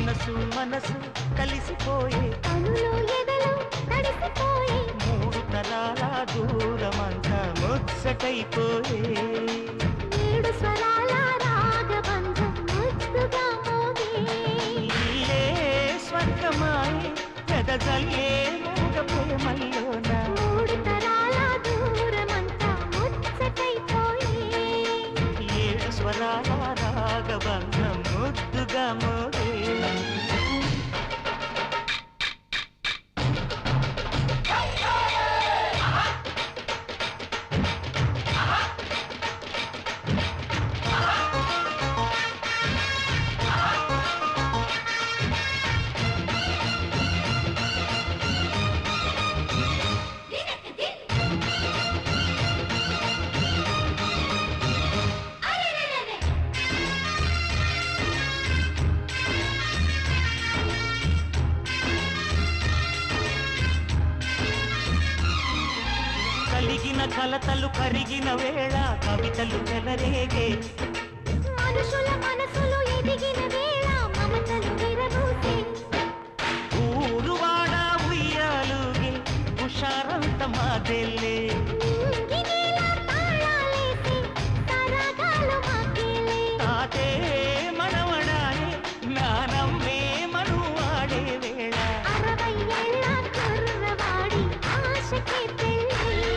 మనసు మనసు కలిసిపోయే కనులు ఎదలు తడిసిపోయే మూడు తరాల దూరమంతా ముచ్చటైపోయే ఏడు స్వరాల రాగబంధం ముద్దుగా మోగే ఇల్లే స్వర్గమాయే పెదజల్లే మూగ ప్రేమల్లోన మూడు తరాల దూరమంతా ముచ్చటైపోయే ఏడు స్వరాల రాగబంధం ముద్దుగా మోగే కలిగిన కలతలు కరిగిన వేళ కవితలు చెలరేగే మనుషుల మనసులు ఎదిగిన వేళ మమతలు విరబూసే ఊరువాడ ఉయ్యాలుగే హుషారంత మాదెల్లే గినేల తాళాలేసి సరాగాలు మాకేలే తాతే మనవడానే నానమ్మే మనువాడే వేళ 60 ఏళ్ల కుర్రవాడి ఆశకే పెళ్ళి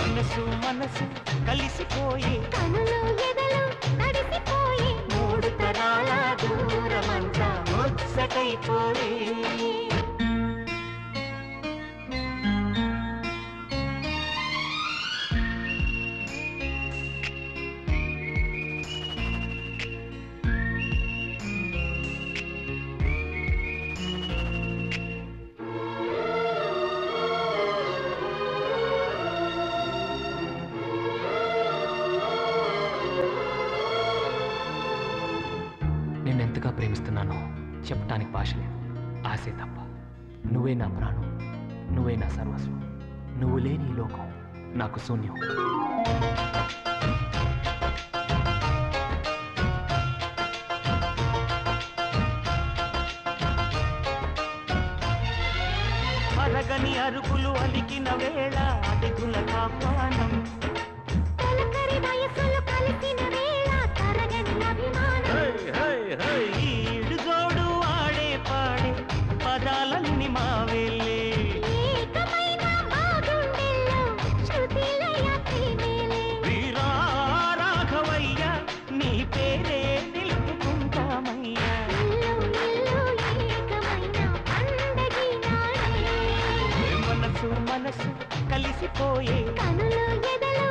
మనసు మనసు కలిసిపోయే కనులు ఎదలు తడిసిపోయే మూడు తరాల దూరమంతా ముచ్చటైపోయే నిన్నెంతగా ప్రేమిస్తున్నానో చెప్పటానికి భాష లేదు. ఆశే తప్ప. నువ్వే నా ప్రాణం, నువ్వే నా సర్వస్వం. నువ్వు లేని ఈ లోకం నాకు శూన్యం. అరగని అరుపులు అలికిన వేళ అతిథుల కాపానం తొలకరి వయసులు కలిసిన వేళ తరగని అభిమానం ఈడు జోడు ఆడే పాడే పదాలన్నీ మావేలే ఏకమైన మా గుండెల్లో శృతిలయ ప్రేమేలే వీరా రాఘవయ్య నీ పేరే నిలుపుకుంటామయ్యా ఇల్లు ఇల్లు ఏకమైన పండగి నాడే మనసు మనసు కలిసిపోయే కనులు ఎదలు